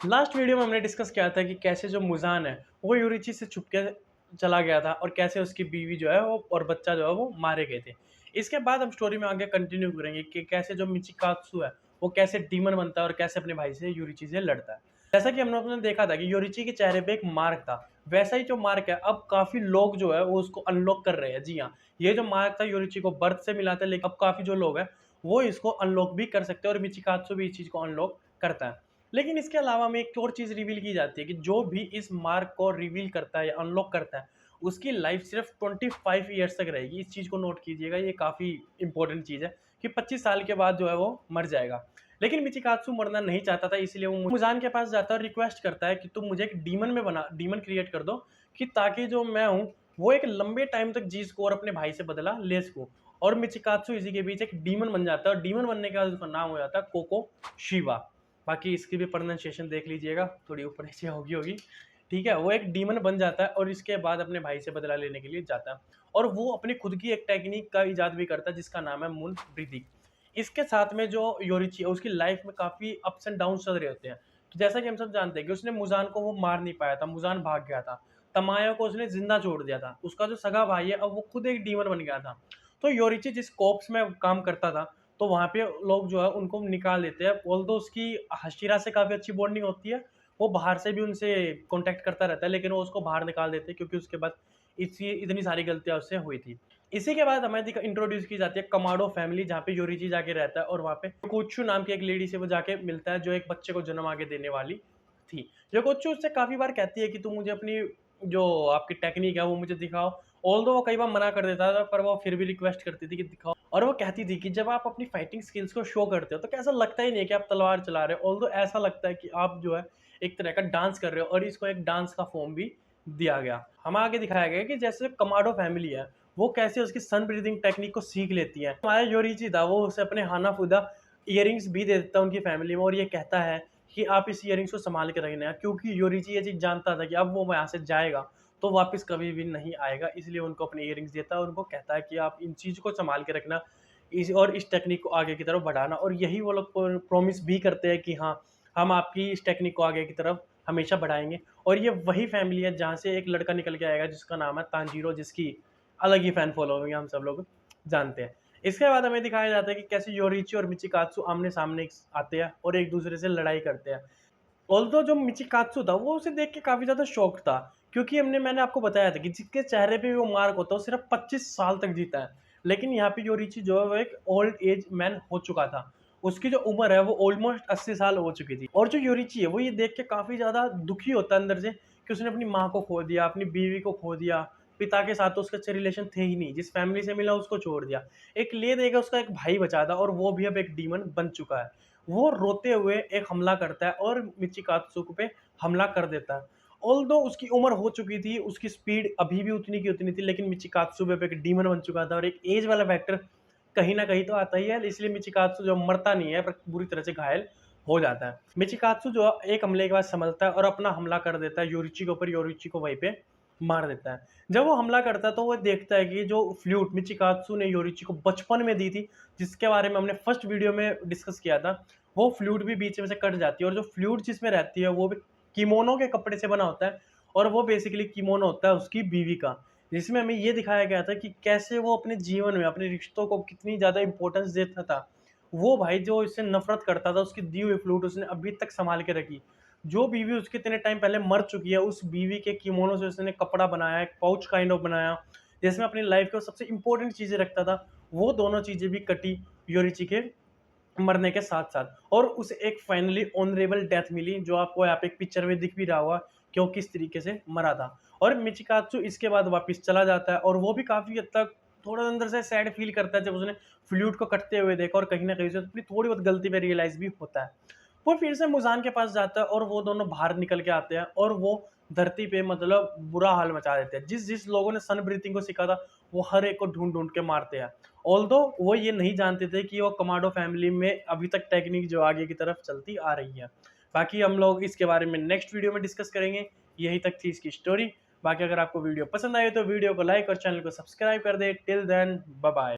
Last video में हमने discuss किया था कि कैसे जो मुजान है वो यूरिची से छुप के चला गया था और कैसे उसकी बीवी जो है वो और बच्चा जो है वो मारे गए थे। इसके बाद हम स्टोरी में आगे कंटिन्यू करेंगे कि कैसे जो मिचिकात्सु है वो कैसे डीमन बनता है और कैसे अपने भाई से यूरिची से लड़ता है। जैसा कि हमने अपने देखा था कि यूरिची के चेहरे पे एक मार्क था, वैसा ही जो मार्क है अब काफी लोग जो है वो उसको अनलॉक कर रहे हैं। जी हाँ, ये जो मार्क था यूरिची को बर्थ से मिला था, लेकिन अब काफी जो लोग हैं वो इसको अनलॉक भी कर सकते हैं और मिचिकात्सु भी इस चीज को अनलॉक करता है। लेकिन इसके अलावा हमें एक और चीज़ रिवील की जाती है कि जो भी इस मार्क को रिवील करता है या अनलॉक करता है, उसकी लाइफ सिर्फ 25 ईयर्स तक रहेगी। इस चीज़ को नोट कीजिएगा, ये काफ़ी इंपॉर्टेंट चीज़ है कि 25 साल के बाद जो है वो मर जाएगा। लेकिन मिचिकात्सु मरना नहीं चाहता था, इसलिए वो मुजान के पास जाता है और रिक्वेस्ट करता है कि तुम मुझे एक डीमन क्रिएट कर दो कि ताकि जो मैं हूँ वो एक लंबे टाइम तक जी सकूँ और अपने भाई से बदला ले सकूँ। और मिचिकात्सु इसी के बीच एक डीमन बन जाता है और डीमन बनने के बाद उसका नाम हो जाता है कोको शिवा। बाकी इसकी भी प्रोनाउंसिएशन देख लीजिएगा, थोड़ी ऊपर नीचे होगी। ठीक है, वो एक डीमन बन जाता है और इसके बाद अपने भाई से बदला लेने के लिए जाता है और वो अपनी खुद की एक टेक्निक का इजाद भी करता है जिसका नाम है मून ब्रीदिंग। इसके साथ में जो योरिची है उसकी लाइफ में काफ़ी अप्स एंड डाउन चल रहे होते हैं। तो जैसा कि हम सब जानते हैं कि उसने मुजान को वो मार नहीं पाया था, मुजान भाग गया था। तमाया को उसने जिंदा छोड़ दिया था। उसका जो सगा भाई है अब वो खुद एक डीमन बन गया था। तो योरिची जिस कॉप्स में काम करता था, तो वहाँ पे लोग जो है उनको निकाल देते हैं। ऑल्दो उसकी हशीरा से काफ़ी अच्छी बॉन्डिंग होती है, वो बाहर से भी उनसे कॉन्टैक्ट करता रहता है, लेकिन वो उसको बाहर निकाल देते हैं क्योंकि उसके बाद इसी इतनी सारी गलतियाँ उससे हुई थी। इसी के बाद हमें इंट्रोड्यूस की जाती है कमाडो फैमिली, जहाँ पे योरिची जाके रहता है और वहाँ पे योकोच्चू नाम की एक लेडी से वो जाके मिलता है जो एक बच्चे को जन्म आगे देने वाली थी। योकोच्चू उससे काफ़ी बार कहती है कि तुम मुझे अपनी जो आपकी टेक्निक है वो मुझे दिखाओ। ऑल्दो वो कई बार मना कर देता था, पर वो फिर भी रिक्वेस्ट करती थी कि दिखाओ। और वो कहती थी कि जब आप अपनी फाइटिंग स्किल्स को शो करते हो तो कैसा लगता ही नहीं है कि आप तलवार चला रहे हो, ऑल्दो ऐसा लगता है कि आप जो है एक तरह का डांस कर रहे हो। और इसको एक डांस का फॉर्म भी दिया गया। हमें आगे दिखाया गया कि जैसे कमाडो फैमिली है वो कैसे उसकी सन ब्रीदिंग टेक्निक को सीख लेती है। हमारा योरिची था वो उसे अपने हाना फुदा इयरिंग्स भी दे देता है उनकी फैमिली में और ये कहता है कि आप इस इयरिंग्स को संभाल के रखना, क्योंकि योरिची ये चीज़ जानता था कि अब वो यहाँ से जाएगा तो वापस कभी भी नहीं आएगा, इसलिए उनको अपने इयरिंग्स देता है और उनको कहता है कि आप इन चीज़ को संभाल के रखना इस टेक्निक को आगे की तरफ बढ़ाना। और यही वो लोग प्रॉमिस भी करते हैं कि हाँ, हम आपकी इस टेक्निक को आगे की तरफ हमेशा बढ़ाएंगे। और ये वही फैमिली है जहाँ से एक लड़का निकल के आएगा जिसका नाम है तांजीरो, जिसकी अलग ही फैन फॉलोइंग हम सब लोग जानते हैं। इसके बाद हमें दिखाया जाता है कि कैसे योरिची और मिचिकात्सु आमने सामने आते हैं और एक दूसरे से लड़ाई करते हैं। ऑल्दो जो मिचिकात्सु था वो उसे देख के काफ़ी ज़्यादा शॉक था, क्योंकि मैंने आपको बताया था कि जिसके चेहरे पे वो मार्क होता है वो सिर्फ 25 साल तक जीता है। लेकिन यहाँ पे योरिची जो है वो एक ओल्ड एज मैन हो चुका था। उसकी जो उम्र है वो ऑलमोस्ट 80 साल हो चुकी थी और जो योरिची है वो ये देख के काफ़ी ज़्यादा दुखी होता है अंदर से कि उसने अपनी माँ को खो दिया, अपनी बीवी को खो दिया, पिता के साथ तो उसके अच्छे रिलेशन थे ही नहीं, जिस फैमिली से मिला उसको छोड़ दिया। एक ले देगा उसका एक भाई बचा था और वो भी अब एक डीमन बन चुका है। वो रोते हुए एक हमला करता है और मिचिकात्सुको पे हमला कर देता है। ऑल्दो उसकी उम्र हो चुकी थी, उसकी स्पीड अभी भी उतनी की उतनी थी, लेकिन मिचिकात्सु पे एक डीमन बन चुका था और एक एज वाला फैक्टर कहीं न कहीं तो आता ही है, इसलिए मिचिकात्सु जो मरता नहीं है पर बुरी तरह से घायल हो जाता है। मिचिकात्सु जो एक हमले के बाद संभलता है और अपना हमला कर देता है योरिची के ऊपर, योरिची को वहीं पे मार देता है। जब वो हमला करता है तो वो देखता है कि जो फ्लूट मिचिकात्सु ने योरिची को बचपन में दी थी, जिसके बारे में हमने फर्स्ट वीडियो में डिस्कस किया था, वो फ्लूट भी बीच में से कट जाती है और जो फ्लूट जिसमें रहती है वो भी किमोनो के कपड़े से बना होता है और वो बेसिकली किमोनो होता है उसकी बीवी का। जिसमें हमें ये दिखाया गया था कि कैसे वो अपने जीवन में अपने रिश्तों को कितनी ज़्यादा इंपॉर्टेंस देता था। वो भाई जो इससे नफ़रत करता था, उसकी दी हुई फ्लूट उसने अभी तक सँभाल के रखी। जो बीवी उसके इतने टाइम पहले मर चुकी है, उस बीवी के किमोनो से उसने कपड़ा बनाया, एक पाउच काइंड ऑफ बनाया, जिसमें अपनी लाइफ़ की सबसे इम्पोर्टेंट चीज़ें रखता था। वो दोनों चीज़ें भी कटी योरिची के मरने के साथ-साथ और उसे एक फाइनली ऑनरेबल डेथ मिली, जो आपको यहाँ पे एक पिक्चर में दिख भी रहा होगा कि वो किस तरीके से मरा था। और मिचिकात्सु इसके बाद वापस चला जाता है और वो भी काफ़ी हद तक थोड़ा अंदर से सैड फ़ील करता है जब उसने फ्लूट को कटते हुए देखा और कहीं न कहीं से अपनी थोड़ी बहुत गलती पे रियलाइज़ भी होता है। वो फिर से मुज़ान के पास जाता है और वो दोनों बाहर निकल के आते हैं और वो धरती पे मतलब बुरा हाल मचा देते हैं। जिस लोगों ने सन ब्रीथिंग को सीखा था, वो हर एक को ढूँढ-ढूँढ के मारते हैं। ऑल्दो वो ये नहीं जानते थे कि वो कमांडो फैमिली में अभी तक टेक्निक जो आगे की तरफ चलती आ रही है। बाकी हम लोग इसके बारे में नेक्स्ट वीडियो में डिस्कस करेंगे। यही तक थी इसकी स्टोरी। बाकी अगर आपको वीडियो पसंद आई तो वीडियो को लाइक और चैनल को सब्सक्राइब कर दें। Till then bye bye.